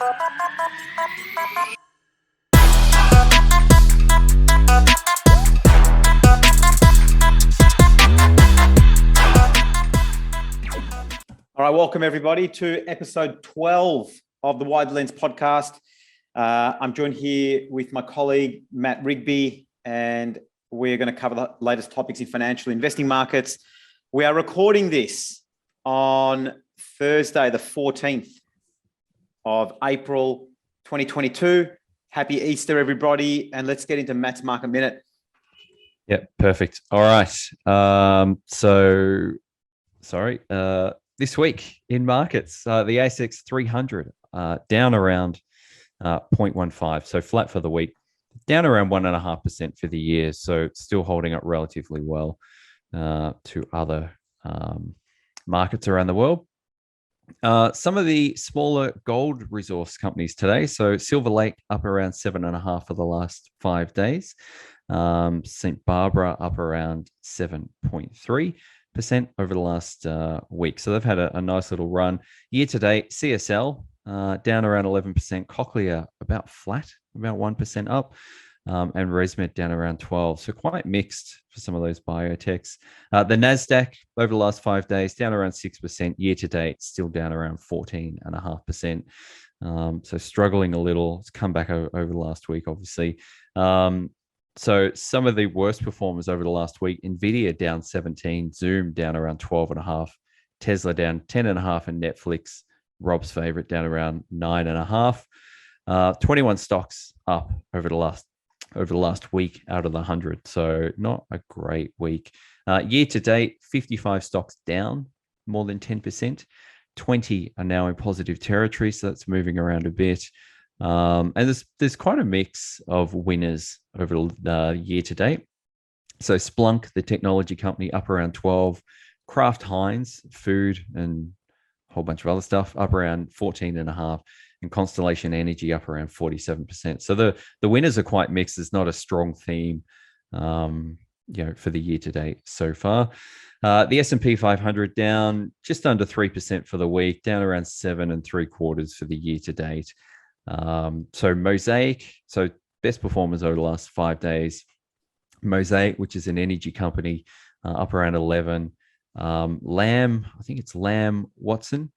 All right, welcome everybody to episode 12 of the Wide Lens podcast. I'm joined here with my colleague, Matt Rigby, and we're going to cover the latest topics in financial investing markets. We are recording this on Thursday, the 14th of April, 2022. Happy Easter, everybody. And let's get into Matt's Market Minute. Yep, perfect. All right. This week in markets, the ASX 300 down around 0.15, so flat for the week, down around 1.5% for the year, so still holding up relatively well to other markets around the world. Some of the smaller gold resource companies today, so Silver Lake up around 7.5 for the last 5 days, St. Barbara up around 7.3%. Over the last week. So they've had a nice little run. Year to date, CSL down around 11%, Cochlear about flat, about 1% up, and ResMed down around 12%. So quite mixed for some of those biotechs. The NASDAQ over the last 5 days, down around 6%. Year to date, still down around 14.5%. So struggling a little. It's come back over the last week, obviously. So some of the worst performers over the last week, NVIDIA down 17, Zoom down around 12.5, Tesla down 10.5, and Netflix, Rob's favorite, down around 9.5. 21 stocks up over the last week out of the 100. So not a great week. Year to date, 55 stocks down more than 10%. 20 are now in positive territory, so that's moving around a bit. And there's quite a mix of winners over the year to date. So Splunk, the technology company, up around 12. Kraft Heinz, food and a whole bunch of other stuff, up around 14.5. And Constellation Energy up around 47%. So the winners are quite mixed. There's not a strong theme, for the year to date so far. The S&P 500 down just under 3% for the week, down around 7.75 for the year to date. So Mosaic, so best performers over the last 5 days. Mosaic, which is an energy company, up around 11. Lamb, I think it's Lamb Weston,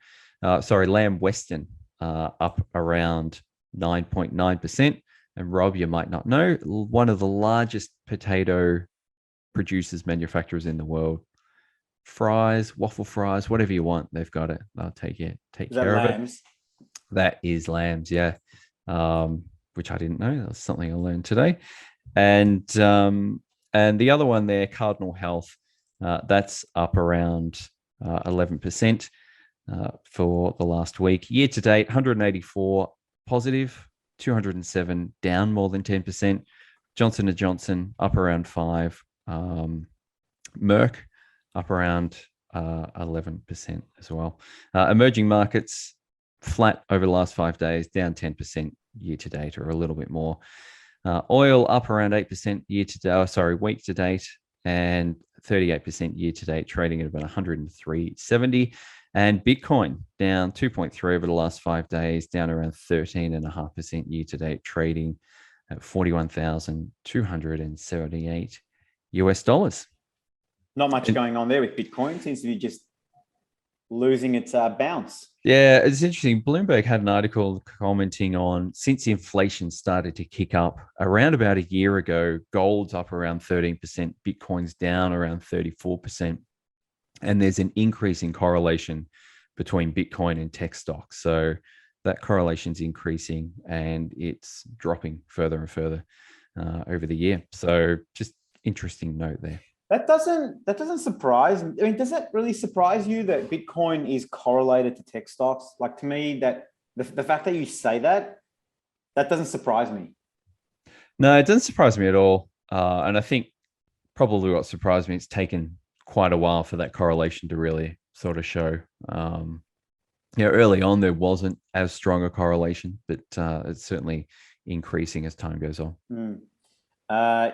up around 9.9%. And Rob, you might not know, one of the largest potato producers, manufacturers in the world. Fries, waffle fries, whatever you want, they've got it. They'll take care of it. That is Lambs, yeah, which I didn't know. That's something I learned today. And the other one there, Cardinal Health, that's up around 11% for the last week. Year to date, 184 positive, 207 down more than 10%. Johnson & Johnson up around 5%. Merck up around 11% as well. Emerging markets, flat over the last 5 days, down 10% year to date, or a little bit more. Oil up around 8% week to date, and 38% year to date, trading at about 103.70. And Bitcoin down 2.3 over the last 5 days, down around 13.5% year to date, trading at $41,278. Not much going on there with Bitcoin. Seems to be just losing its bounce. Yeah, it's interesting. Bloomberg had an article commenting on, since inflation started to kick up around about a year ago, gold's up around 13%, Bitcoin's down around 34%. And there's an increasing correlation between Bitcoin and tech stocks. So that correlation's increasing and it's dropping further and further over the year. So just interesting note there. That doesn't surprise me. I mean, does that really surprise you that Bitcoin is correlated to tech stocks? Like, to me, that the fact that you say that doesn't surprise me. No, it doesn't surprise me at all. And I think probably what surprised me, it's taken quite a while for that correlation to really sort of show. Early on, there wasn't as strong a correlation, but it's certainly increasing as time goes on.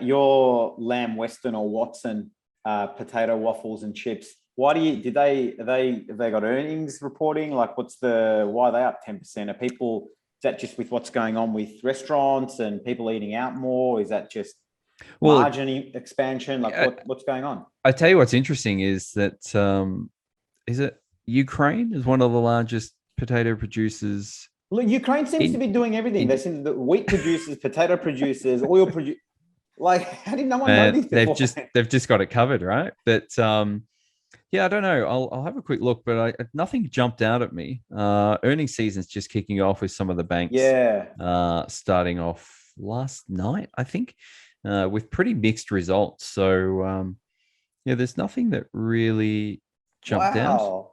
Your Lamb Weston or Watson potato waffles and chips, why have they got earnings reporting? Like, why are they up 10%? Are people that just with what's going on with restaurants and people eating out more? Is that just Well, margin expansion? Like what's going on? I tell you what's interesting is that is it Ukraine is one of the largest potato producers. Look, Ukraine seems to be doing everything. They seem the wheat producers, potato producers, oil producers. Like, how did no one know these before? They've just got it covered, right? But yeah, I don't know. I'll have a quick look, but nothing jumped out at me. Earnings season's just kicking off with some of the banks. Starting off last night, I think, with pretty mixed results. So yeah, there's nothing that really jumped out.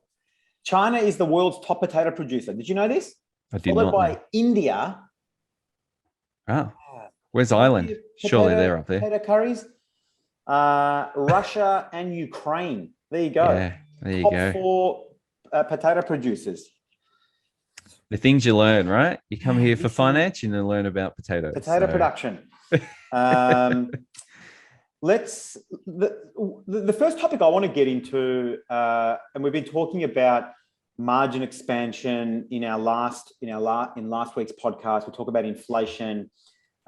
China is the world's top potato producer. Did you know this? I did Followed not by know. India. Oh, where's Ireland? Surely they're up there. Potato curries. Russia and Ukraine. There you go. Yeah, there you Top go. 4 potato producers. The things you learn, right? You come here for finance and then learn about potatoes. Potato production. The first topic I want to get into, and we've been talking about margin expansion in last week's podcast. We talk about inflation.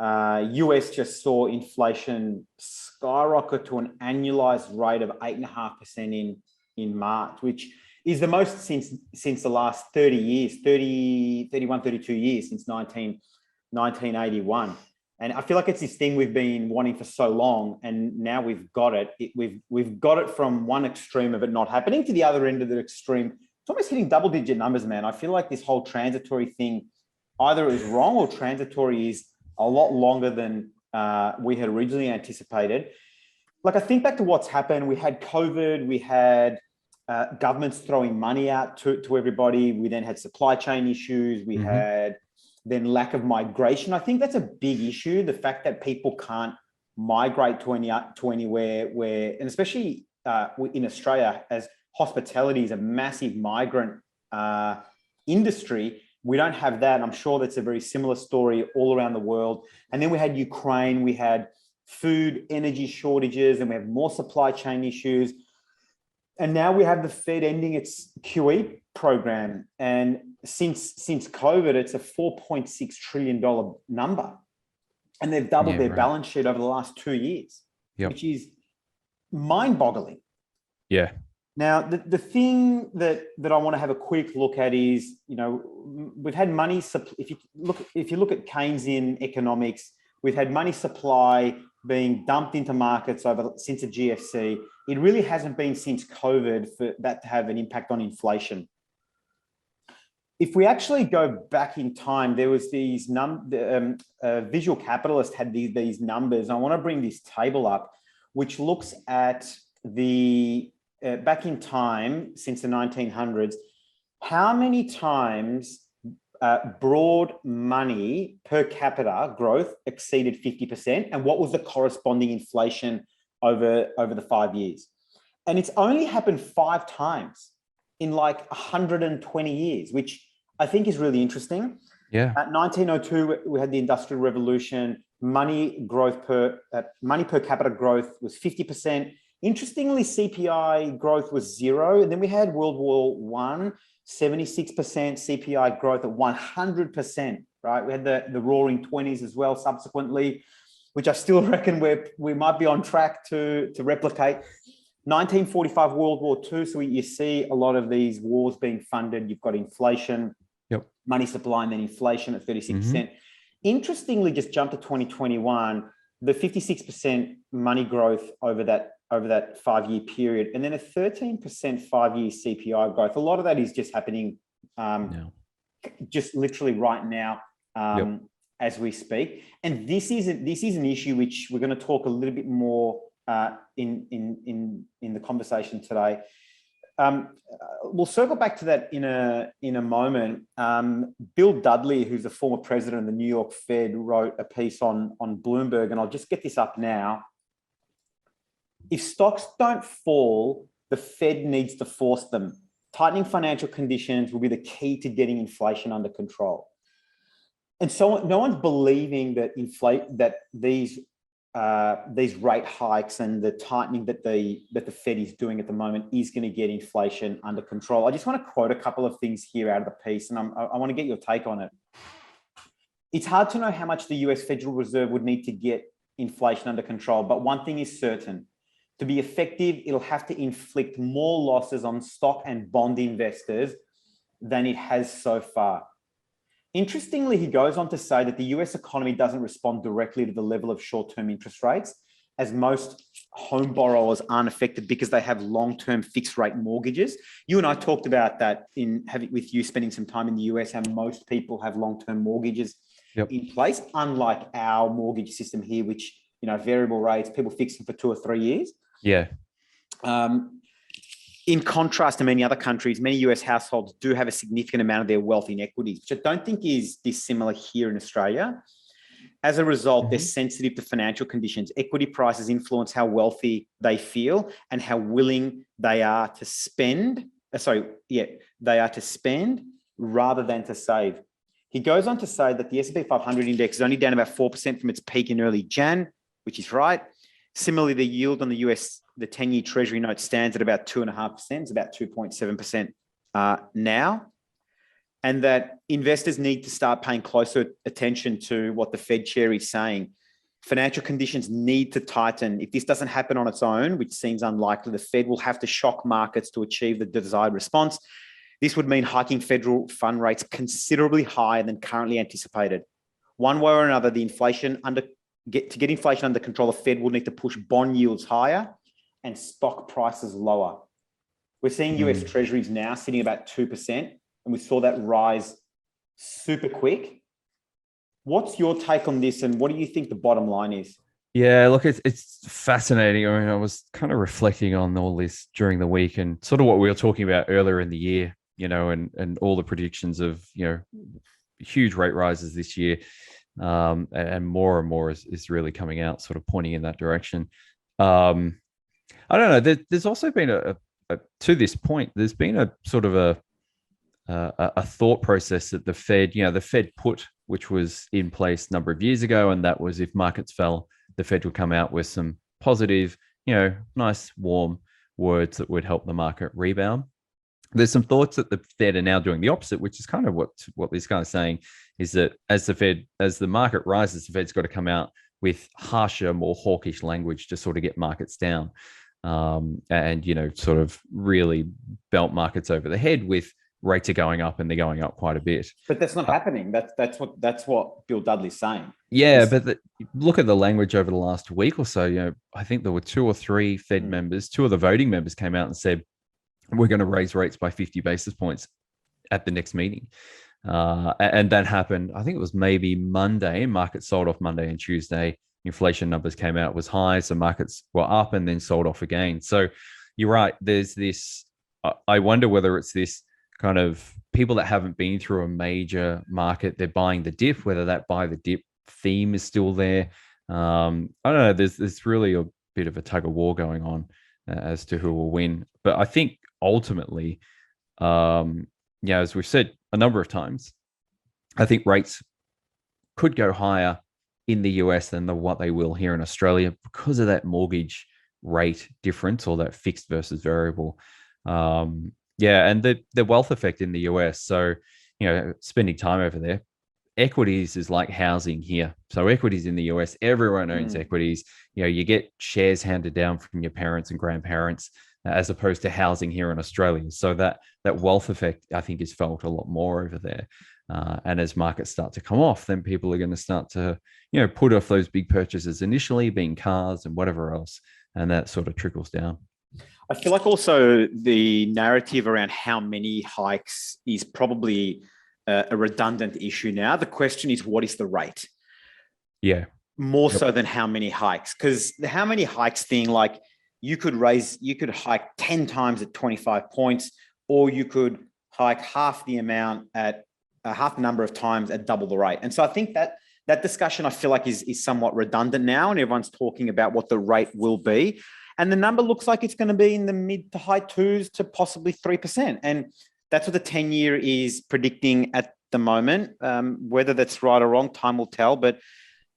US just saw inflation skyrocket to an annualized rate of 8.5% in March, which is the most since the last 30 years, 31, 32 years, since 1981. And I feel like it's this thing we've been wanting for so long, and now we've got it. We've got it from one extreme of it not happening to the other end of the extreme. It's almost hitting double-digit numbers, man. I feel like this whole transitory thing either is wrong or transitory is a lot longer than we had originally anticipated. Like, I think back to what's happened. We had COVID. We had governments throwing money out to everybody. We then had supply chain issues. We had then lack of migration. I think that's a big issue. The fact that people can't migrate to anywhere where, and especially in Australia, as hospitality is a massive migrant industry, we don't have that. And I'm sure that's a very similar story all around the world. And then we had Ukraine, we had food, energy shortages, and we have more supply chain issues. And now we have the Fed ending its QE program. And since COVID, it's a $4.6 trillion number. And they've doubled their balance sheet over the last 2 years, which is mind-boggling. Yeah. Now, the thing that I want to have a quick look at is, we've had money. If you look at Keynesian economics, we've had money supply being dumped into markets since the GFC. It really hasn't been since COVID for that to have an impact on inflation. If we actually go back in time, there was these Visual Capitalist had these numbers. I want to bring this table up, which looks at the back in time since the 1900s, how many times broad money per capita growth exceeded 50%, and what was the corresponding inflation over the 5 years. And it's only happened 5 times in like 120 years, which I think is really interesting. Yeah. At 1902, we had the Industrial Revolution. Money per capita growth was 50%. Interestingly, CPI growth was 0. And then we had World War I, 76% CPI growth at 100%, right? We had the roaring 20s as well subsequently, which I still reckon we might be on track to replicate. 1945 World War II. So you see a lot of these wars being funded. You've got inflation, money supply, and then inflation at 36%. Interestingly, just jump to 2021, the 56% money growth over that 5-year period, and then a 13% 5-year CPI growth. A lot of that is just happening just literally right now as we speak. And this is an issue which we're going to talk a little bit more in the conversation today. We'll circle back to that in a moment. Bill Dudley, who's the former president of the New York Fed, wrote a piece on Bloomberg, and I'll just get this up now. If stocks don't fall, the Fed needs to force them. Tightening financial conditions will be the key to getting inflation under control. And so no one's believing that these rate hikes and the tightening that the Fed is doing at the moment is going to get inflation under control. I just want to quote a couple of things here out of the piece, and I want to get your take on it. It's hard to know how much the US Federal Reserve would need to get inflation under control. But one thing is certain. To be effective, it'll have to inflict more losses on stock and bond investors than it has so far. Interestingly, he goes on to say that the US economy doesn't respond directly to the level of short-term interest rates, as most home borrowers aren't affected because they have long-term fixed rate mortgages. You and I talked about that with you spending some time in the US, how most people have long-term mortgages in place, unlike our mortgage system here, which, variable rates, people fixing for 2 or 3 years. Yeah. In contrast to many other countries, many US households do have a significant amount of their wealth in equities, which I don't think is dissimilar here in Australia. As a result, they're sensitive to financial conditions. Equity prices influence how wealthy they feel and how willing they are to spend. They are to spend rather than to save. He goes on to say that the S&P 500 index is only down about 4% from its peak in early Jan, which is right. Similarly, the yield on the US, the 10-year Treasury note stands at about 2.5%. It's about 2.7% now. And that investors need to start paying closer attention to what the Fed chair is saying. Financial conditions need to tighten. If this doesn't happen on its own, which seems unlikely, the Fed will have to shock markets to achieve the desired response. This would mean hiking federal fund rates considerably higher than currently anticipated. One way or another, to get inflation under control, the Fed will need to push bond yields higher and stock prices lower. We're seeing US Treasuries now sitting about 2%, and we saw that rise super quick. What's your take on this, and what do you think the bottom line is? Yeah, look, it's fascinating. I mean, I was kind of reflecting on all this during the week and sort of what we were talking about earlier in the year, and all the predictions of, huge rate rises this year. And more is really coming out, sort of pointing in that direction. I don't know. There's also been to this point, there's been a sort of a thought process that the Fed put, which was in place a number of years ago, and that was if markets fell, the Fed would come out with some positive, nice, warm words that would help the market rebound. There's some thoughts that the Fed are now doing the opposite, which is kind of what this guy's saying, is that as the market rises, the Fed's got to come out with harsher, more hawkish language to sort of get markets down, and sort of really belt markets over the head with rates are going up, and they're going up quite a bit. But that's not happening. That's what Bill Dudley's saying. Yeah, but look at the language over the last week or so. I think there were 2 or 3 Fed members, 2 of the voting members came out and said, we're going to raise rates by 50 basis points at the next meeting. And that happened, I think it was maybe Monday. Markets sold off Monday and Tuesday. Inflation numbers came out, was high. So markets were up and then sold off again. So you're right. There's this, I wonder whether it's this kind of people that haven't been through a major market, they're buying the dip, whether that buy the dip theme is still there. I don't know. There's really a bit of a tug of war going on as to who will win. But I think ultimately, as we've said a number of times, I think rates could go higher in the US than what they will here in Australia because of that mortgage rate difference, or that fixed versus variable. And the wealth effect in the US. So, spending time over there, equities is like housing here. So equities in the US, everyone owns equities. You get shares handed down from your parents and grandparents, as opposed to housing here in Australia. So that wealth effect, I think, is felt a lot more over there. And as markets start to come off, then people are going to start to, put off those big purchases initially, being cars and whatever else. And that sort of trickles down. I feel like also the narrative around how many hikes is probably a redundant issue now. The question is, what is the rate? Yeah. More so than how many hikes, because the how many hikes thing, like you could hike 10 times at 25 points, or you could hike half the amount at half the number of times at double the rate. And so I think that discussion, I feel like is somewhat redundant now, and everyone's talking about what the rate will be. And the number looks like it's going to be in the mid to high 2s to possibly 3%. And that's what the 10-year is predicting at the moment. Whether that's right or wrong, time will tell. But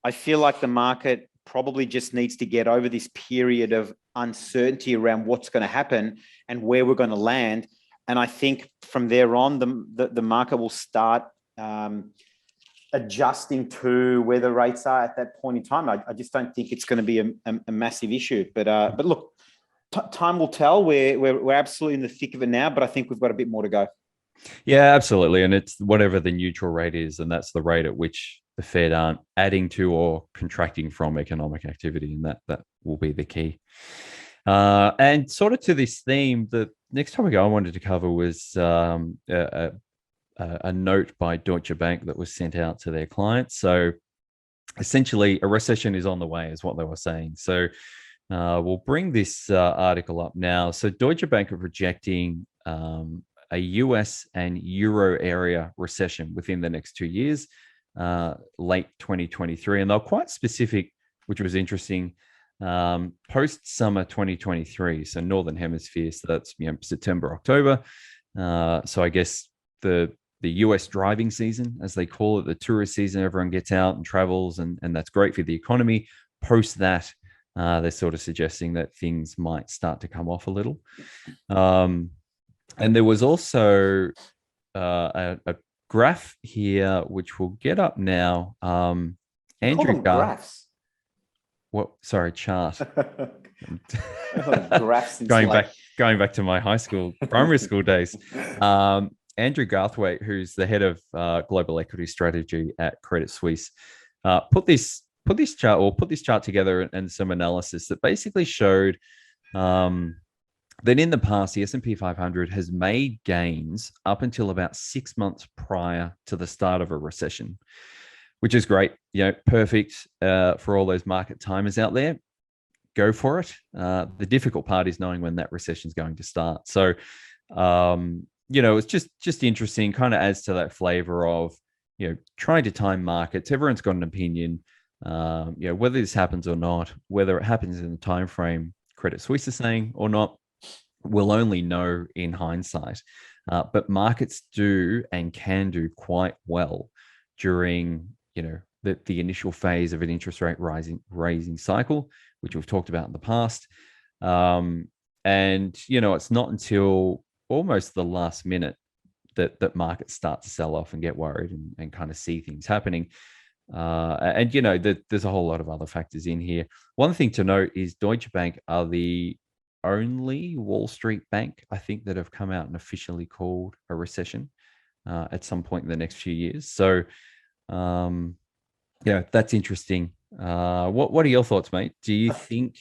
I feel like the market probably just needs to get over this period of uncertainty around what's going to happen and where we're going to land. And I think from there on, the market will start adjusting to where the rates are at that point in time. I just don't think it's going to be a massive issue. But look, time will tell. We're absolutely in the thick of it now, but I think we've got a bit more to go. Yeah, absolutely. And it's whatever the neutral rate is, and that's the rate at which the Fed aren't adding to or contracting from economic activity, and that will be the key. And sort of to this theme, the next topic I wanted to cover was a note by Deutsche Bank that was sent out to their clients. So essentially, a recession is on the way, is what they were saying. So we'll bring this article up now. So Deutsche Bank are projecting a US and Euro area recession within the next 2 years, late 2023. And they're quite specific, which was interesting, post-summer 2023. So Northern Hemisphere, so that's September, October. So I guess the US driving season, as they call it, the tourist season, everyone gets out and travels, and that's great for the economy. Post that, they're sort of suggesting that things might start to come off a little. And there was also a graph here, which we'll get up now. Andrew graphs. What? Sorry, chart. Graphs. going back to my primary school days. Andrew Garthwaite, who's the head of global equity strategy at Credit Suisse, put this chart together and some analysis that basically showed that in the past, the S&P 500 has made gains up until about 6 months prior to the start of a recession, which is great. Perfect for all those market timers out there. Go for it. The difficult part is knowing when that recession is going to start. So, it's just interesting, kind of adds to that flavor of, trying to time markets. Everyone's got an opinion, whether this happens or not, whether it happens in the time frame Credit Suisse is saying or not, we'll only know in hindsight. But markets do and can do quite well during, the initial phase of an interest rate raising cycle, which we've talked about in the past. And, it's not until almost the last minute that markets start to sell off and get worried and kind of see things happening. There's a whole lot of other factors in here. One thing to note is Deutsche Bank are the only Wall Street bank, I think, that have come out and officially called a recession at some point in the next few years. So, that's interesting. What are your thoughts, mate? Do you think?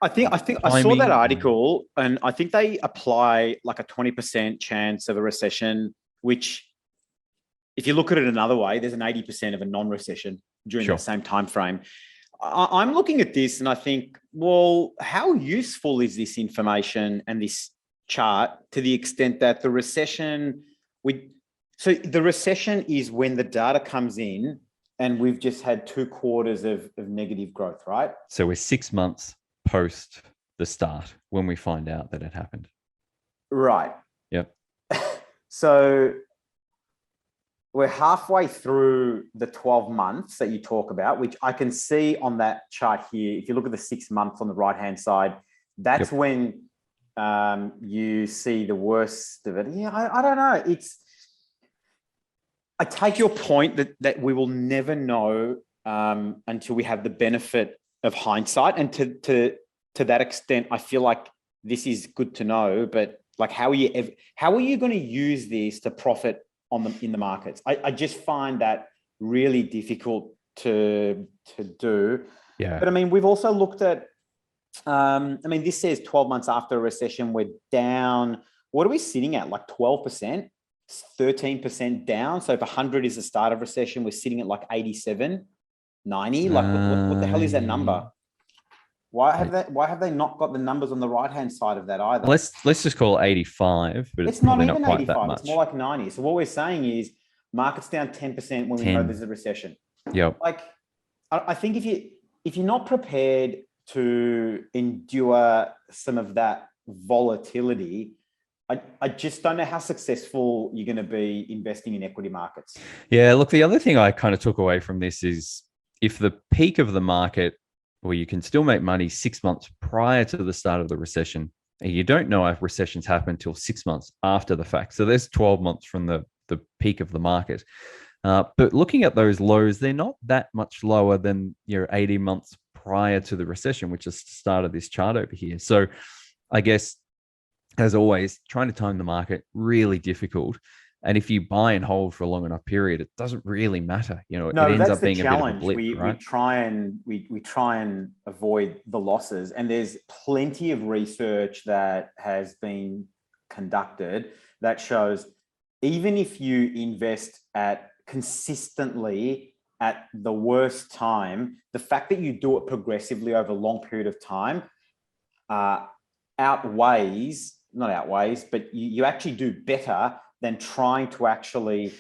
I think I saw that article, and I think they apply like a 20% chance of a recession, which, if you look at it another way, there's an 80% of a non-recession during the same time frame. I'm looking at this and I think, well, how useful is this information and this chart to the extent that the recession is when the data comes in and we've just had 2 quarters of negative growth, right? So we're 6 months post the start when we find out that it happened. Right. Yep. So we're halfway through the 12 months that you talk about, which I can see on that chart here. If you look at the 6 months on the right-hand side, that's when you see the worst of it. Yeah, I don't know. I take your point that we will never know until we have the benefit of hindsight. And to that extent, I feel like this is good to know, but like, how are you going to use this to profit in the markets? I just find that really difficult to do. Yeah. But I mean, we've also looked at, this says 12 months after a recession, we're down. What are we sitting at? Like 12%, 13% down. So if 100 is the start of recession, we're sitting at like 87, 90. Like what the hell is that number? Why have they not got the numbers on the right-hand side of that either? Let's just call it 85, but it's not probably even not quite 85. that much. It's more like 90. So what we're saying is markets down 10% when we know there's a recession. Yep. Like, I think if you're not prepared to endure some of that volatility, I just don't know how successful you're going to be investing in equity markets. Yeah, look, the other thing I kind of took away from this is if the peak of the market, where you can still make money 6 months prior to the start of the recession, and you don't know if recessions happen until 6 months after the fact. So there's 12 months from the peak of the market. But looking at those lows, they're not that much lower than your 18 months prior to the recession, which is the start of this chart over here. So I guess, as always, trying to time the market, really difficult. And if you buy and hold for a long enough period, it doesn't really matter. No, it ends that's up the being a bit of a challenge. blip, We right? try and avoid the losses, and there's plenty of research that has been conducted that shows even if you invest at consistently at the worst time, the fact that you do it progressively over a long period of time not outweighs, but you actually do better than trying to actually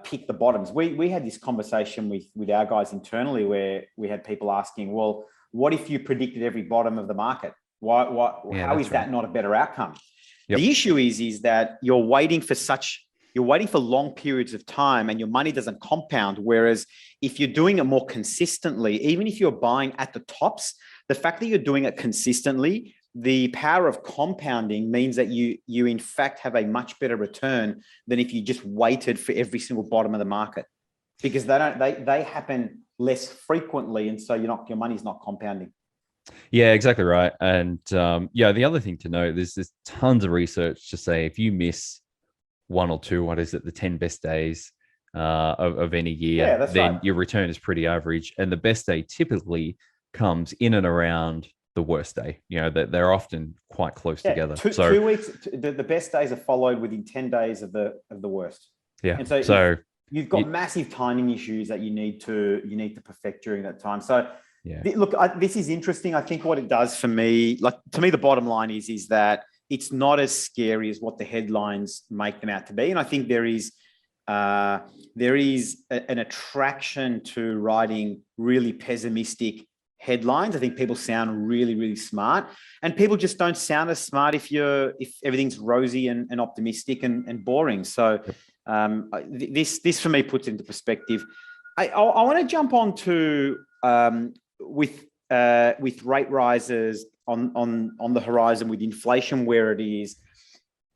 pick the bottoms. We had this conversation with our guys internally where we had people asking, well, what if you predicted every bottom of the market? How is that not a better outcome? Yep. The issue is that you're waiting for long periods of time and your money doesn't compound. Whereas if you're doing it more consistently, even if you're buying at the tops, the fact that you're doing it consistently, the power of compounding means that you in fact have a much better return than if you just waited for every single bottom of the market, because they happen less frequently, and so your money's not compounding. Yeah, exactly right. And the other thing to note, there's tons of research to say if you miss one or two, the 10 best days of any year, then your return is pretty average. And the best day typically comes in and around the worst day. That they're often quite close together. 2 weeks, the best days are followed within 10 days of the worst. Yeah. And so you've got massive timing issues that you need to perfect during that time. So look, this is interesting. I think what it does for me, to me, the bottom line is that it's not as scary as what the headlines make them out to be. And I think there is an attraction to writing really pessimistic headlines. I think people sound really, really smart, and people just don't sound as smart if everything's rosy and optimistic and boring. So this for me puts into perspective. I want to jump on to with rate rises on the horizon, with inflation where it is.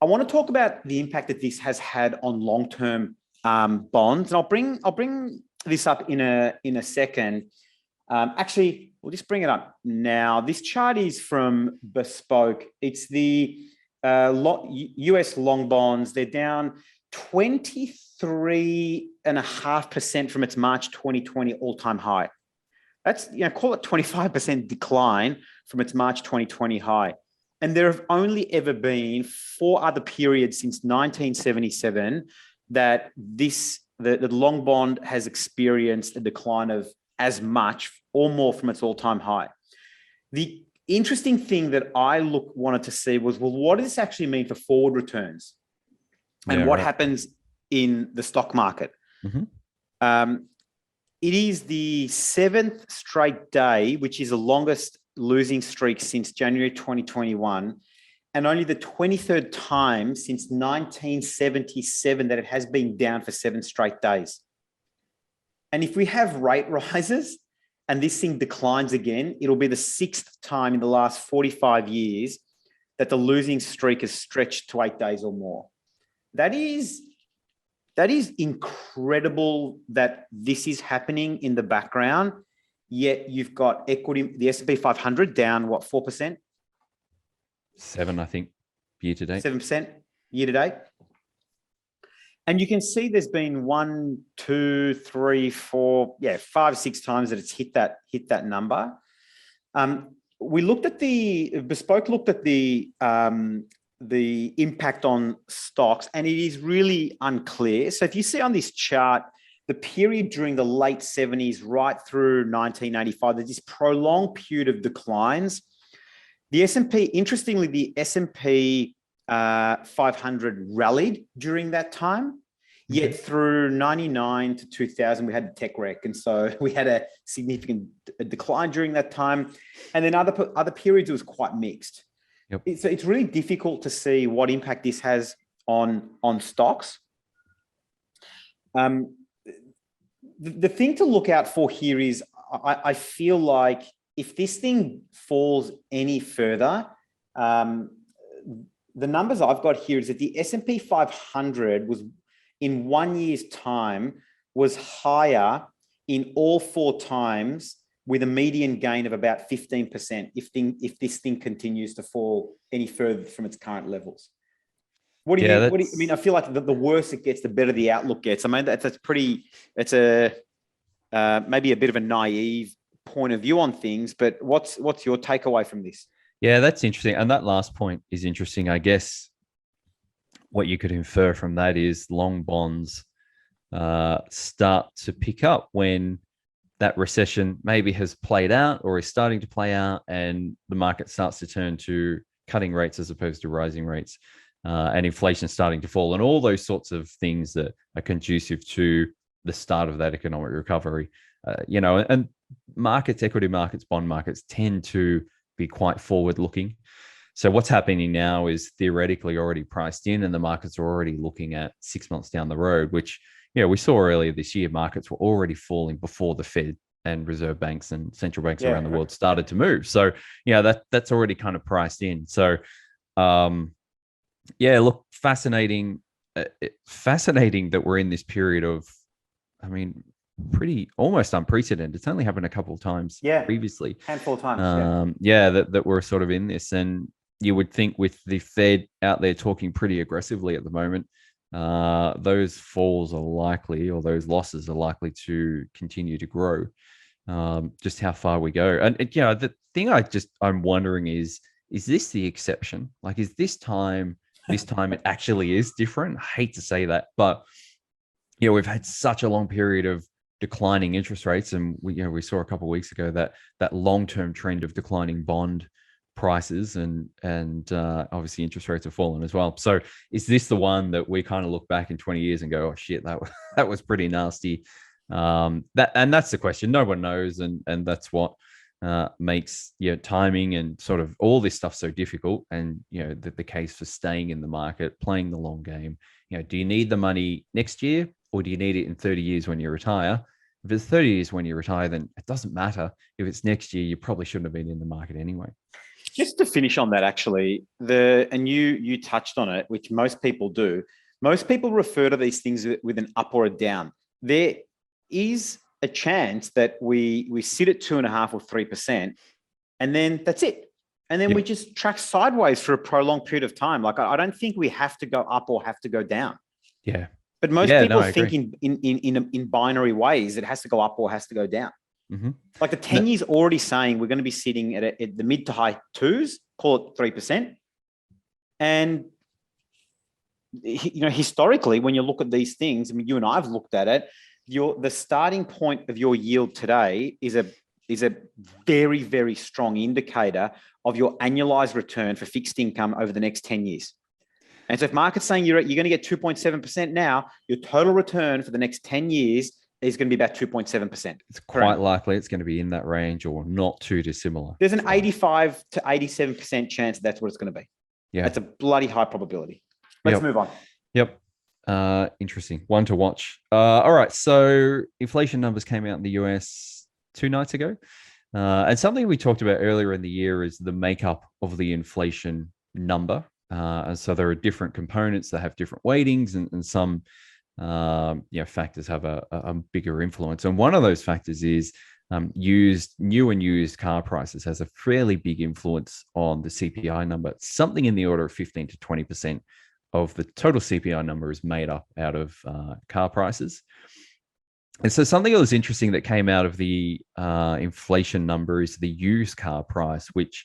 I want to talk about the impact that this has had on long-term bonds, and I'll bring this up in a second. Actually, we'll just bring it up now. This chart is from Bespoke. It's the US long bonds. They're down 23.5% from its March 2020 all-time high. That's, call it 25% decline from its March 2020 high. And there have only ever been 4 other periods since 1977 that the long bond has experienced a decline of as much or more from its all-time high. The interesting thing that I wanted to see was, well, what does this actually mean for forward returns and what happens in the stock market? Mm-hmm. It is the 7th straight day, which is the longest losing streak since January 2021, and only the 23rd time since 1977 that it has been down for 7 straight days. And if we have rate rises and this thing declines again, it'll be the 6th time in the last 45 years that the losing streak has stretched to 8 days or more. That is incredible that this is happening in the background, yet you've got equity, the S&P 500 down, 4%? 7, I think, year to date. 7% year to date. And you can see there's been 1, 2, 3, 4, 5, 6 times that it's hit that number. Bespoke looked at the impact on stocks, and it is really unclear. So if you see on this chart, the period during the late 70s right through 1985, there's this prolonged period of declines. The S&P, interestingly, the S&P 500 rallied during that time, yet through 99 to 2000, we had the tech wreck. And so we had a significant decline during that time. And then other periods, it was quite mixed. Yep. So it's really difficult to see what impact this has on stocks. The thing to look out for here is I feel like if this thing falls any further, the numbers I've got here is that the S&P 500 was in 1 year's time was higher in all 4 times, with a median gain of about 15% if this thing continues to fall any further from its current levels. What do you I mean, I feel like the worse it gets, the better the outlook gets. I mean, it's maybe a bit of a naive point of view on things, but what's your takeaway from this? Yeah, that's interesting. And that last point is interesting. I guess what you could infer from that is long bonds start to pick up when that recession maybe has played out or is starting to play out, and the market starts to turn to cutting rates as opposed to rising rates, and inflation starting to fall, and all those sorts of things that are conducive to the start of that economic recovery. And markets, equity markets, bond markets tend to be quite forward-looking. So what's happening now is theoretically already priced in, and the markets are already looking at 6 months down the road, which we saw earlier this year. Markets were already falling before the Fed and reserve banks and central banks around the world started to move. So that's already kind of priced in. So look, fascinating that we're in this period of, I mean, pretty almost unprecedented. It's only happened a couple of times previously. Handful of times. That we're sort of in this. And you would think with the Fed out there talking pretty aggressively at the moment, those falls are likely, or those losses are likely to continue to grow. Just how far we go. And the thing I'm wondering is this the exception? Like, is this time it actually is different? I hate to say that, but we've had such a long period of declining interest rates, and we saw a couple of weeks ago that long-term trend of declining bond prices, and obviously interest rates have fallen as well. So is this the one that we kind of look back in 20 years and go, oh shit, that was pretty nasty? That's the question. No one knows, and that's what makes timing and sort of all this stuff so difficult. And the case for staying in the market, playing the long game. Do you need the money next year, or do you need it in 30 years when you retire? If it's 30 years when you retire, then it doesn't matter. If it's next year, you probably shouldn't have been in the market anyway. Just to finish on that, actually, and you touched on it, which most people do. Most people refer to these things with an up or a down. There is a chance that we sit at 2.5% or 3%, and then that's it. And then we just track sideways for a prolonged period of time. Like, I don't think we have to go up or have to go down. Yeah. But most people think in binary ways. It has to go up or has to go down. Mm-hmm. Like the 10 years already saying we're going to be sitting at the mid to high 2s, call it 3%. And, historically, when you look at these things, I mean, you and I have looked at it, the starting point of your yield today is a very, very strong indicator of your annualized return for fixed income over the next 10 years. And so if market's saying you're going to get 2.7% now, your total return for the next 10 years is going to be about 2.7%. It's quite likely it's going to be in that range, or not too dissimilar. There's an 85 to 87% chance that's what it's going to be. Yeah. That's a bloody high probability. Let's move on. Yep. Interesting. One to watch. All right. So inflation numbers came out in the US 2 nights ago. And something we talked about earlier in the year is the makeup of the inflation number. And so there are different components that have different weightings, and some factors have a bigger influence. And one of those factors is new and used car prices has a fairly big influence on the CPI number. Something in the order of 15 to 20% of the total CPI number is made up out of car prices. And so something that was interesting that came out of the inflation number is the used car price, which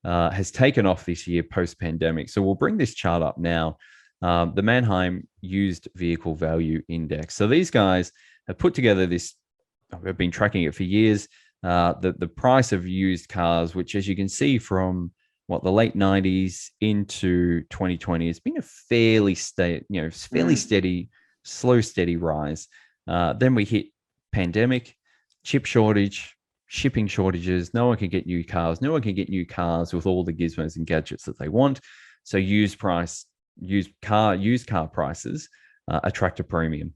has taken off this year post-pandemic. So we'll bring this chart up now. The Manheim Used Vehicle Value Index. So these guys have put together this, we've been tracking it for years, the price of used cars, which, as you can see from the late 90s into 2020, has been a fairly steady, slow, steady rise. Then we hit pandemic, chip shortage, shipping shortages. No one can get new cars. No one can get new cars with all the gizmos and gadgets that they want. So used car prices attract a premium.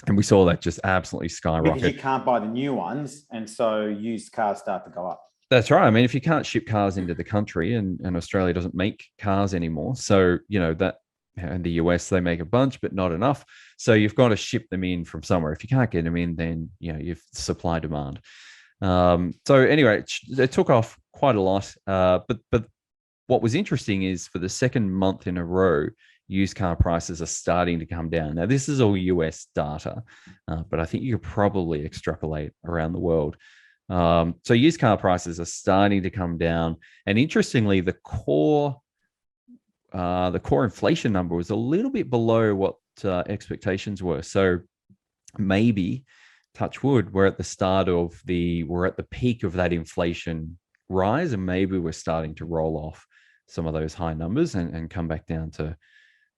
And we saw that just absolutely skyrocket. Because you can't buy the new ones, and so used cars start to go up. That's right. I mean, if you can't ship cars into the country, and Australia doesn't make cars anymore, so that in the US, they make a bunch, but not enough. So you've got to ship them in from somewhere. If you can't get them in, then you've supply demand. So anyway, it took off quite a lot. But what was interesting is for the second month in a row, used car prices are starting to come down. Now, this is all US data, but I think you could probably extrapolate around the world. So used car prices are starting to come down. And interestingly, the core inflation number was a little bit below what expectations were. So maybe, touch wood, we're at the peak of that inflation rise, and maybe we're starting to roll off some of those high numbers and come back down to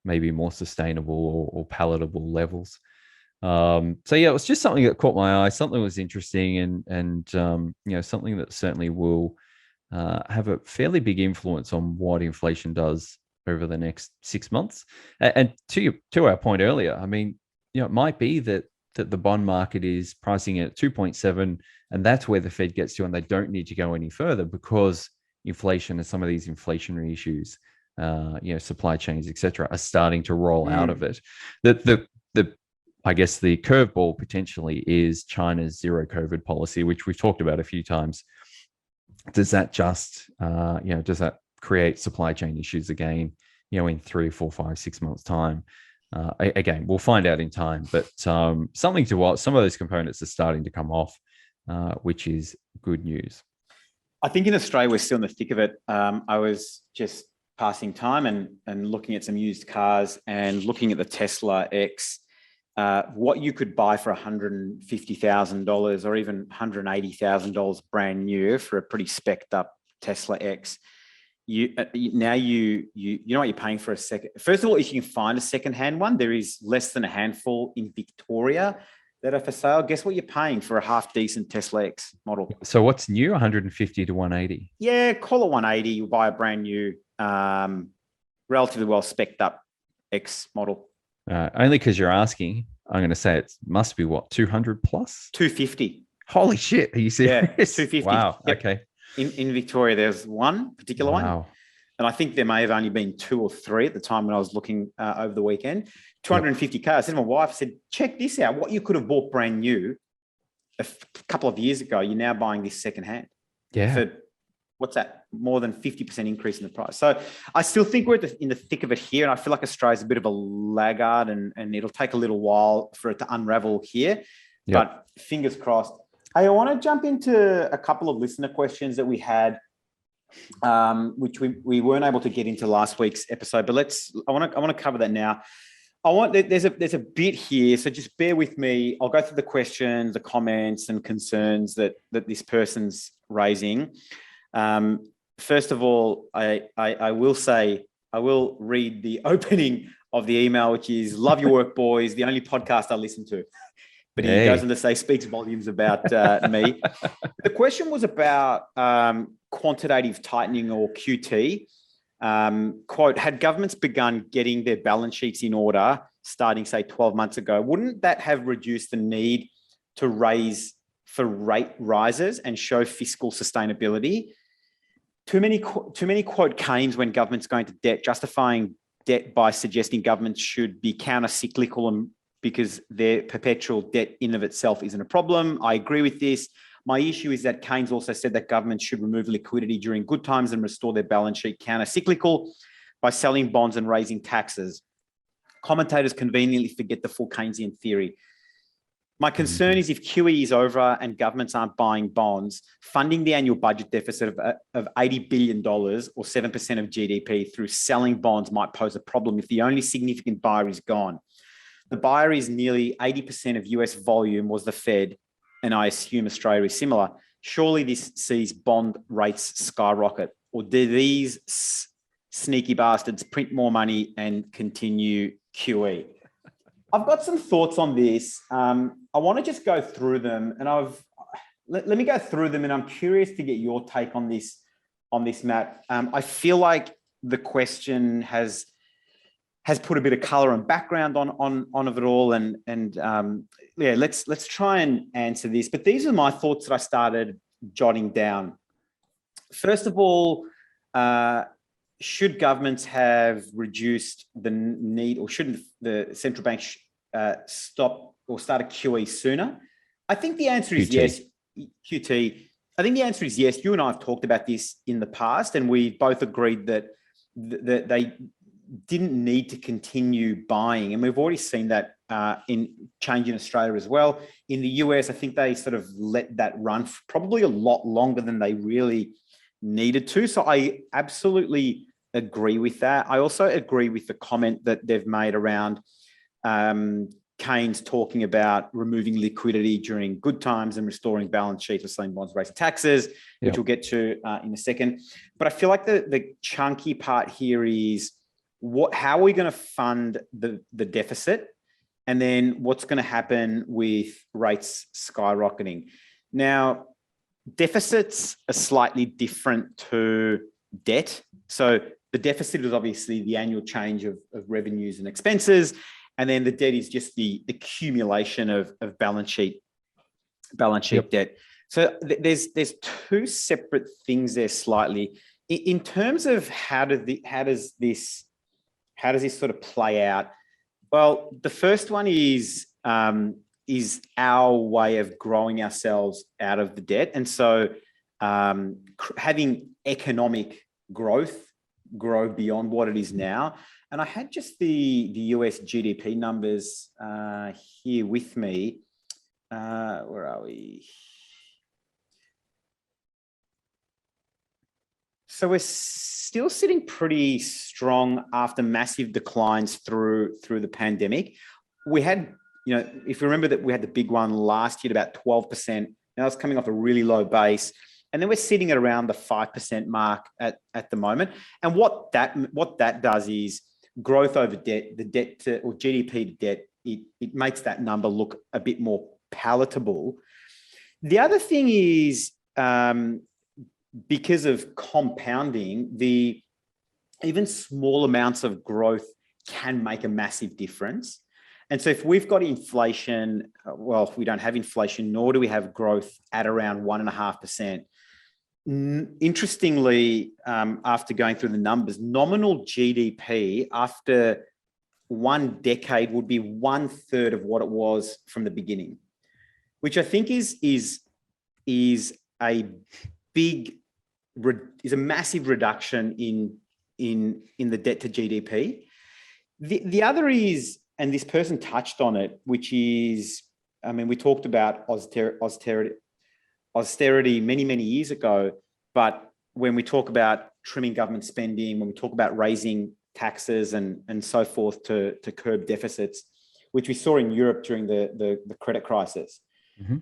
maybe more sustainable or palatable levels. So yeah, it was just something that caught my eye. Something was interesting, and something that certainly will have a fairly big influence on what inflation does over the next 6 months. And to our point earlier, I mean, it might be that the bond market is pricing it at 2.7, and that's where the Fed gets to, and they don't need to go any further because inflation and some of these inflationary issues, supply chains, etc., are starting to roll out of it. I guess the curveball potentially is China's zero COVID policy, which we've talked about a few times. Does that does that create supply chain issues again, in 3, 4, 5, 6 months' time? Again, we'll find out in time, but something to watch. Some of those components are starting to come off, which is good news. I think in Australia, we're still in the thick of it. I was just passing time and looking at some used cars and looking at the Tesla X, what you could buy for $150,000 or even $180,000 brand new for a pretty specced up Tesla X. You know what you're paying for a second. First of all, if you can find a secondhand one, there is less than a handful in Victoria that are for sale. Guess what you're paying for a half decent Tesla X model? So what's new? 150 to 180. Yeah, call it 180. You buy a brand new, relatively well specced up X model. Only because you're asking, I'm going to say it must be what, 200 plus? 250. Holy shit! Are you serious? Yeah, 250. Wow. Yep. Okay. In Victoria, there's one particular one. And I think there may have only been 2 or 3 at the time when I was looking over the weekend. 250 cars. I said to my wife, I said, check this out. What you could have bought brand new a couple of years ago, you're now buying this secondhand. Yeah. For, what's that? More than 50% increase in the price. So I still think we're in the thick of it here. And I feel like Australia's a bit of a laggard and it'll take a little while for it to unravel here. Yep. But fingers crossed. Hey, I want to jump into a couple of listener questions that we had, which we weren't able to get into last week's episode, but I want to cover that now. There's a bit here, so just bear with me. I'll go through the questions, the comments, and concerns that this person's raising. First of all, I will say I will read the opening of the email, which is "Love your work, boys. The only podcast I listen to." But he goes on to say, speaks volumes about me. The question was about quantitative tightening or QT. Quote, had governments begun getting their balance sheets in order starting, say, 12 months ago, wouldn't that have reduced the need to raise for rate rises and show fiscal sustainability? Too many quote cames when governments go into debt, justifying debt by suggesting governments should be counter-cyclical and because their perpetual debt in of itself isn't a problem. I agree with this. My issue is that Keynes also said that governments should remove liquidity during good times and restore their balance sheet counter-cyclical by selling bonds and raising taxes. Commentators conveniently forget the full Keynesian theory. My concern is if QE is over and governments aren't buying bonds, funding the annual budget deficit of $80 billion or 7% of GDP through selling bonds might pose a problem if the only significant buyer is gone. The buyer is nearly 80% of US volume was the Fed, and I assume Australia is similar. Surely this sees bond rates skyrocket, or do these sneaky bastards print more money and continue QE? I've got some thoughts on this. I want to just go through them, and let me go through them, and I'm curious to get your take on this, Matt. I feel like the question has put a bit of color and background on of it all. Let's try and answer this. But these are my thoughts that I started jotting down. First of all, should governments have reduced the need, or shouldn't the central bank stop or start a QE sooner? I think the answer is yes. QT. I think the answer is yes. You and I have talked about this in the past, and we both agreed that they didn't need to continue buying. And we've already seen that in change in Australia as well. In the US, I think they sort of let that run for probably a lot longer than they really needed to. So I absolutely agree with that. I also agree with the comment that they've made around Keynes talking about removing liquidity during good times and restoring balance sheets for selling bonds, raising taxes, which we'll get to in a second. But I feel like the chunky part here is how are we going to fund the deficit? And then what's going to happen with rates skyrocketing? Now, deficits are slightly different to debt. So the deficit is obviously the annual change of revenues and expenses. And then the debt is just the accumulation of balance sheet debt. So there's two separate things there slightly. In terms of how does this sort of play out? Well, the first one is our way of growing ourselves out of the debt. And so having economic growth grow beyond what it is now. And I had just the US GDP numbers here with me. Where are we? So we're still sitting pretty strong after massive declines through the pandemic. We had, if you remember that we had the big one last year at about 12%. Now it's coming off a really low base. And then we're sitting at around the 5% mark at the moment. And what that does is growth over debt, the debt to, or GDP to debt, it makes that number look a bit more palatable. The other thing is, because of compounding, even small amounts of growth can make a massive difference. And so if we've got inflation, well, we don't have inflation, nor do we have growth at around 1.5%. Interestingly, after going through the numbers, nominal GDP after one decade would be 1/3 of what it was from the beginning, which I think is a massive reduction in the debt to GDP. The other is, and this person touched on it, which is, we talked about austerity many, many years ago, but when we talk about trimming government spending, when we talk about raising taxes and so forth to curb deficits, which we saw in Europe during the credit crisis. Mm-hmm.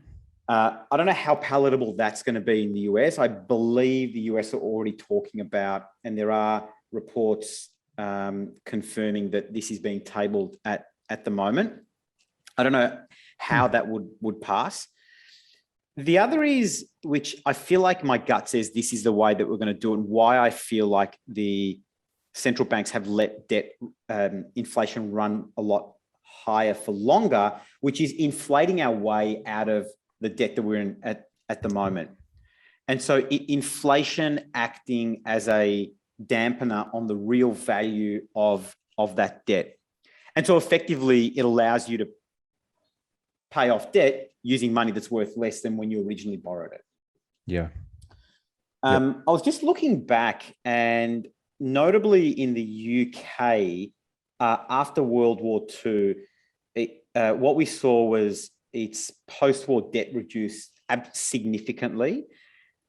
I don't know how palatable that's going to be in the US. I believe the US are already talking about, and there are reports confirming that this is being tabled at the moment. I don't know how that would pass. The other is, which I feel like my gut says this is the way that we're going to do it, and why I feel like the central banks have let debt inflation run a lot higher for longer, which is inflating our way out of the debt that we're in at the moment. And so inflation acting as a dampener on the real value of that debt. And so effectively, it allows you to pay off debt using money that's worth less than when you originally borrowed it. Yeah. I was just looking back, and notably in the UK, after World War II, what we saw was its post-war debt reduced significantly.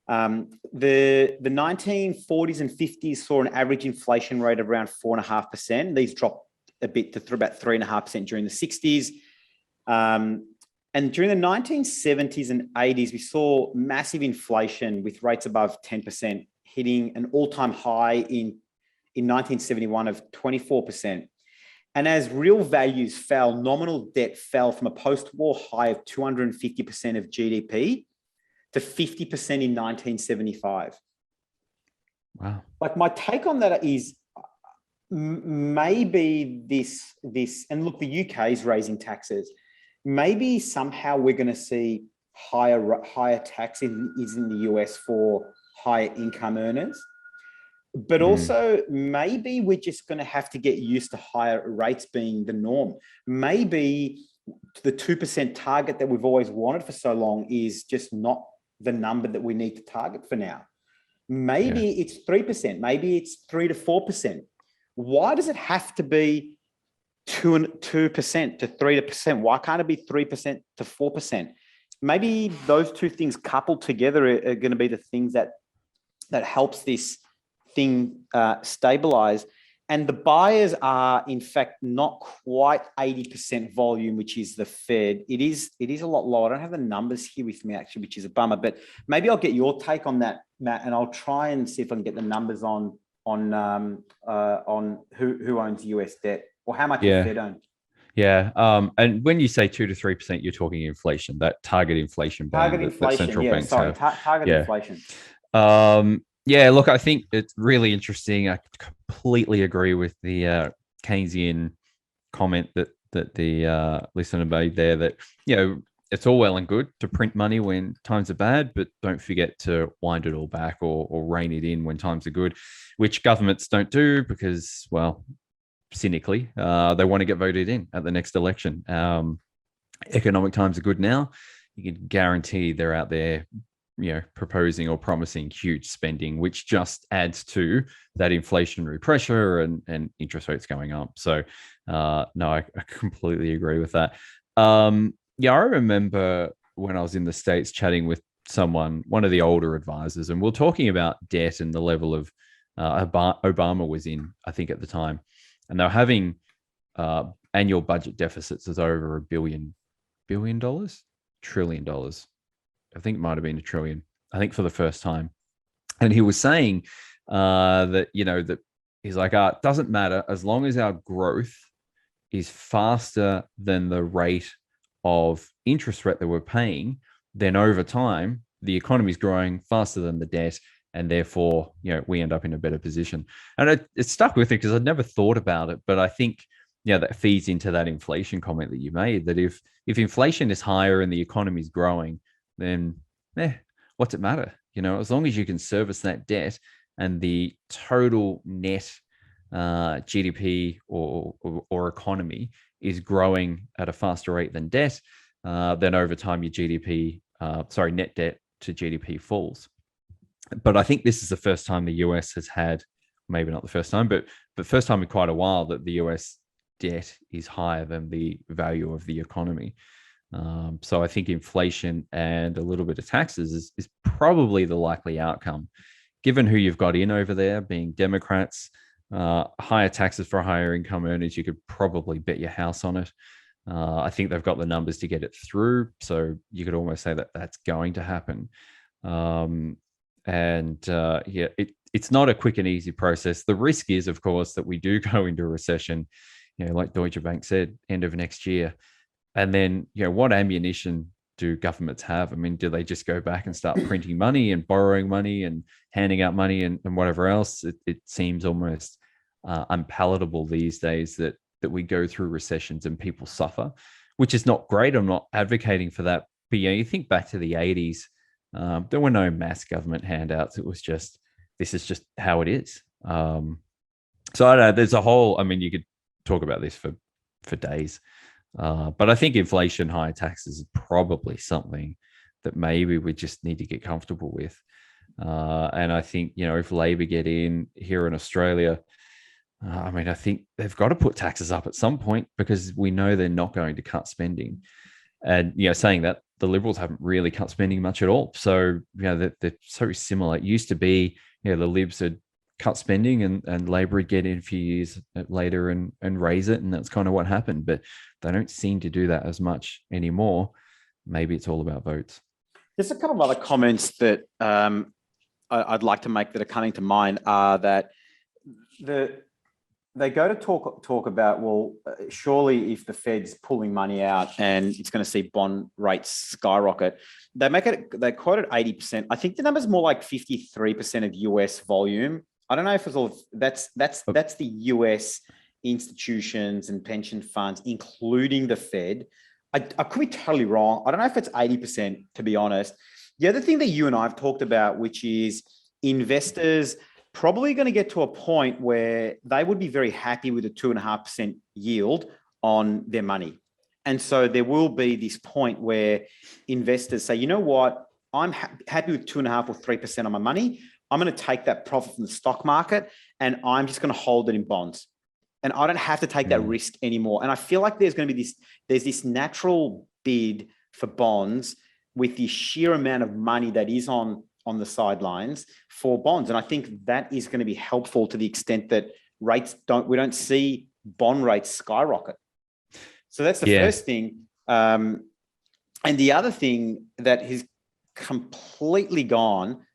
The 1940s and 50s saw an average inflation rate of around 4.5%. These dropped a bit to about 3.5% during the 60s. And during the 1970s and 80s, we saw massive inflation with rates above 10%, hitting an all-time high in 1971 of 24%. And as real values fell, nominal debt fell from a post-war high of 250% of GDP to 50% in 1975. Wow. Like, my take on that is maybe this, and look, the UK is raising taxes. Maybe somehow we're going to see higher taxes in the US for higher income earners. But also, maybe we're just going to have to get used to higher rates being the norm. Maybe the 2% target that we've always wanted for so long is just not the number that we need to target for now. Maybe it's 3%. Maybe it's 3 to 4%. Why does it have to be 2% to 3%? Why can't it be 3% to 4%? Maybe those two things coupled together are going to be the things that helps this thing stabilize. And the buyers are, in fact, not quite 80% volume, which is the Fed. It is a lot lower. I don't have the numbers here with me, actually, which is a bummer. But maybe I'll get your take on that, Matt, and I'll try and see if I can get the numbers on who owns US debt or how much the Fed owns. Yeah. And when you say 2 to 3%, you're talking inflation, that target inflation band that central banks have. Target inflation. Yeah, look, I think it's really interesting. I completely agree with the Keynesian comment that the listener made there, that, it's all well and good to print money when times are bad, but don't forget to wind it all back or rein it in when times are good, which governments don't do because, well, cynically, they want to get voted in at the next election. Economic times are good now. You can guarantee they're out there proposing or promising huge spending, which just adds to that inflationary pressure and interest rates going up. So, no, I completely agree with that. I remember when I was in the States chatting with one of the older advisors, and we're talking about debt and the level of Obama was in, I think, at the time, and they're having annual budget deficits of over $1 trillion. I think it might have been $1 trillion, I think, for the first time. And he was saying that he's like, it doesn't matter as long as our growth is faster than the rate of interest rate that we're paying, then over time, the economy is growing faster than the debt. And therefore, we end up in a better position. And it stuck with me because I'd never thought about it. But I think, that feeds into that inflation comment that you made, that if inflation is higher and the economy is growing, then what's it matter? As long as you can service that debt and the total net GDP or economy is growing at a faster rate than debt, then over time your net debt to GDP falls. But I think this is the first time the US has had, maybe not the first time, but first time in quite a while that the US debt is higher than the value of the economy. So I think inflation and a little bit of taxes is probably the likely outcome, given who you've got in over there, being Democrats. Higher taxes for higher income earners, you could probably bet your house on it. I think they've got the numbers to get it through, so you could almost say that that's going to happen. It's not a quick and easy process. The risk is, of course, that we do go into a recession, like Deutsche Bank said, end of next year. And then, what ammunition do governments have? I mean, do they just go back and start printing money and borrowing money and handing out money and whatever else? It seems almost unpalatable these days that we go through recessions and people suffer, which is not great. I'm not advocating for that. But you think back to the 80s, there were no mass government handouts. It was just, this is just how it is. So I don't know, there's a whole, you could talk about this for days. But I think inflation, high taxes is probably something that maybe we just need to get comfortable with. And I think, if Labor get in here in Australia, I think they've got to put taxes up at some point because we know they're not going to cut spending. And, saying that, the Liberals haven't really cut spending much at all. So, they're so similar. It used to be, the Libs had cut spending and Labor would get in a few years later and raise it. And that's kind of what happened. But they don't seem to do that as much anymore. Maybe it's all about votes. There's a couple of other comments that I'd like to make that are coming to mind are that they go to talk about, well, surely if the Fed's pulling money out and it's going to see bond rates skyrocket, they quoted 80%. I think the number's more like 53% of US volume. I don't know if it's all that's the US institutions and pension funds, including the Fed. I could be totally wrong. I don't know if it's 80%, to be honest. The other thing that you and I have talked about, which is investors probably going to get to a point where they would be very happy with a 2.5% yield on their money. And so there will be this point where investors say, you know what, I'm happy with 2.5 or 3% on my money. I'm going to take that profit from the stock market and I'm just going to hold it in bonds. And I don't have to take that risk anymore. And I feel like there's going to be there's this natural bid for bonds with the sheer amount of money that is on the sidelines for bonds. And I think that is going to be helpful to the extent that we don't see bond rates skyrocket. So that's the first thing. And the other thing that has completely gone,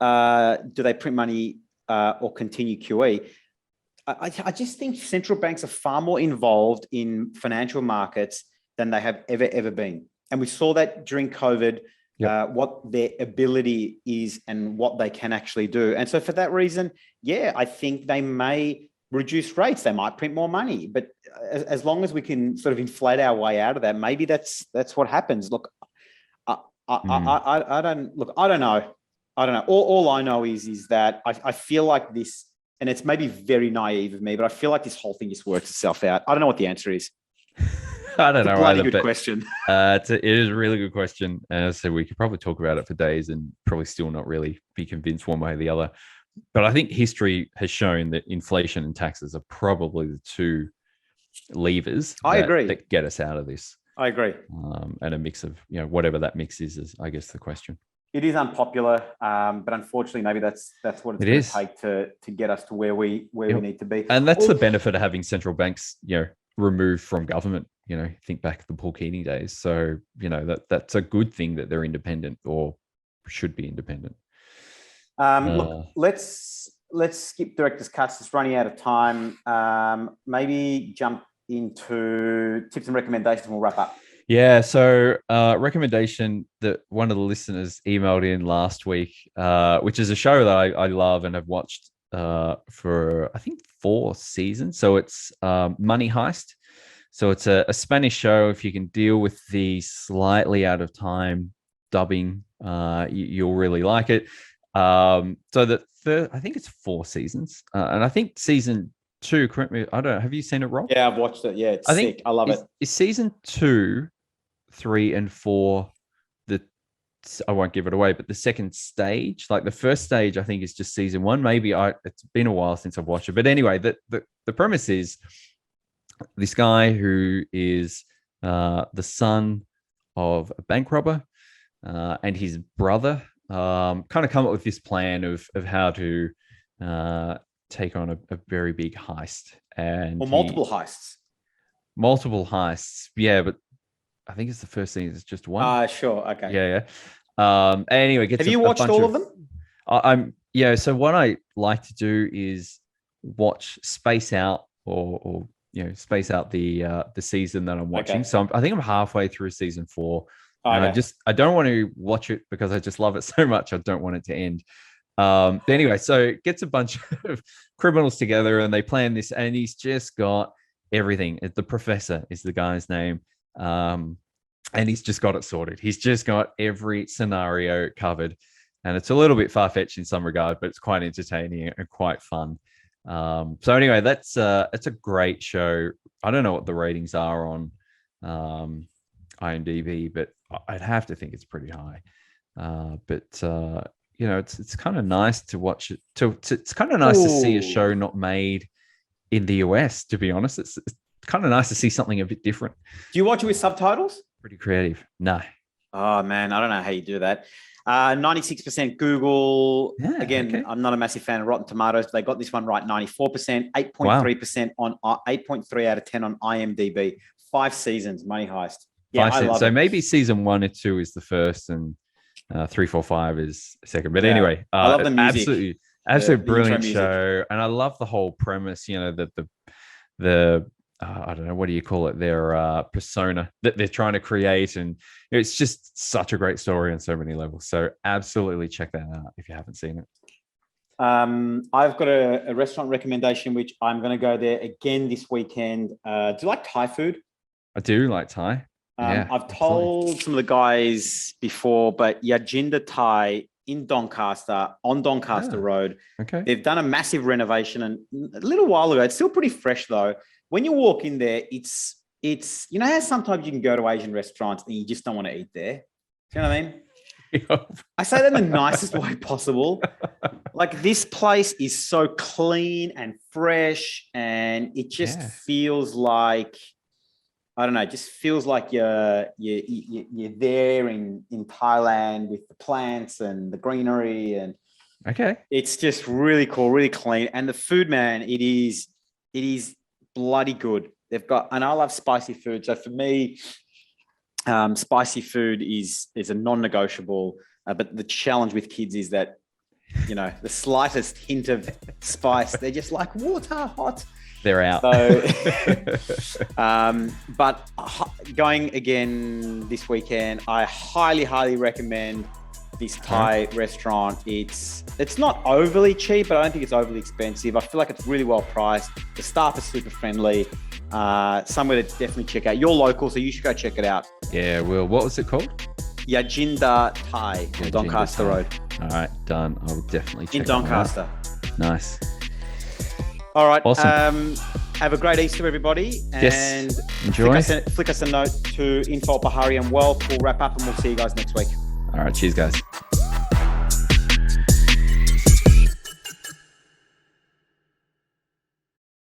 do they print money or continue QE? I just think central banks are far more involved in financial markets than they have ever been. And we saw that during COVID, what their ability is and what they can actually do. And so for that reason, I think they may reduce rates. They might print more money, but as long as we can sort of inflate our way out of that, maybe that's what happens. Look, I don't know. All I know is that I feel like this, and it's maybe very naive of me, but I feel like this whole thing just works itself out. I don't know what the answer is. I don't know. Bloody good question. It is a really good question. And as I said, we could probably talk about it for days and probably still not really be convinced one way or the other. But I think history has shown that inflation and taxes are probably the two levers that get us out of this. I agree. And a mix of, whatever that mix is I guess the question. It is unpopular, but unfortunately, maybe that's what it's going to take to get us to where we need to be. And that's the benefit of having central banks, removed from government. Think back to the Paul Keating days. So that's a good thing that they're independent or should be independent. Look, let's skip director's cuts. It's running out of time. Maybe jump into tips and recommendations and we'll wrap up. Yeah. So recommendation that one of the listeners emailed in last week, which is a show that I love and have watched for, I think, 4 seasons. So it's Money Heist. So it's a Spanish show. If you can deal with the slightly out of time dubbing, you'll really like it. So I think it's 4 seasons. And I think season 2, correct me, I don't know, have you seen it, Rob? Yeah, I've watched it. Yeah, it's sick. I love it. Is season 2, 3, and 4 I won't give it away, but the second stage? Like the first stage, I think, is just season 1. Maybe it's been a while since I've watched it. But anyway, the premise is this guy who is the son of a bank robber and his brother kind of come up with this plan of how to take on a very big heist. Multiple heists. Multiple heists. Yeah, but I think it's the first thing. It's just one. Sure. Okay. Yeah. Anyway, have you watched all of them? So what I like to do is space out or space out the season that I'm watching. Okay. So I think I'm halfway through season 4. And I don't want to watch it because I just love it so much. I don't want it to end. Anyway, so it gets a bunch of criminals together and they plan this, and he's just got everything. The Professor is the guy's name. And he's just got it sorted. He's just got every scenario covered. And it's a little bit far-fetched in some regard, but it's quite entertaining and quite fun. So anyway, it's a great show. I don't know what the ratings are on IMDb, but I'd have to think it's pretty high. It's kind of nice to watch it. It's kind of nice to see a show not made in the US, to be honest. It's kind of nice to see something a bit different. Do you watch it with subtitles? Pretty creative. No. Oh, man, I don't know how you do that. 96% Google. Yeah, again, okay. I'm not a massive fan of Rotten Tomatoes. They got this one right, 94%, 8.3% on 8.3 out of 10 on IMDb. 5 seasons, Money Heist. Yeah, I love it. So maybe season 1 or 2 is the first, and 3, 4, 5 is second. But anyway, I love the music. Absolutely brilliant show, and I love the whole premise. The I don't know, what do you call it? Their persona that they're trying to create, and it's just such a great story on so many levels. So absolutely check that out if you haven't seen it. I've got a restaurant recommendation, which I'm going to go there again this weekend. Do you like Thai food? I do like Thai. I've told some of the guys before, but Yajinder Thai in Doncaster, on Doncaster Road. Okay. They've done a massive renovation, and a little while ago, it's still pretty fresh though. When you walk in there, it's you know how sometimes you can go to Asian restaurants and you just don't want to eat there. Do you know what I mean? I say that in the nicest way possible. Like, this place is so clean and fresh, and it just feels like, I don't know, it just feels like you're there in Thailand with the plants and the greenery, and it's just really cool, really clean. And the food, man, it is bloody good. They've got, and I love spicy food. So for me, spicy food is a non-negotiable. But the challenge with kids is that, you know, the slightest hint of spice, they're just like, water, hot. They're out. So, but going again this weekend, I highly, highly recommend this Thai restaurant. It's not overly cheap, but I don't think it's overly expensive. I feel like it's really well priced. The staff are super friendly. Somewhere to definitely check out. You're local, so you should go check it out. Yeah, Will. What was it called? Yajinda Thai on Doncaster Road. All right, done. I will definitely check in Doncaster. Nice. All right. Awesome. Have a great Easter, everybody. And enjoy. Flick us a note to info@Baharian and Wealth. We'll wrap up and we'll see you guys next week. All right. Cheers, guys.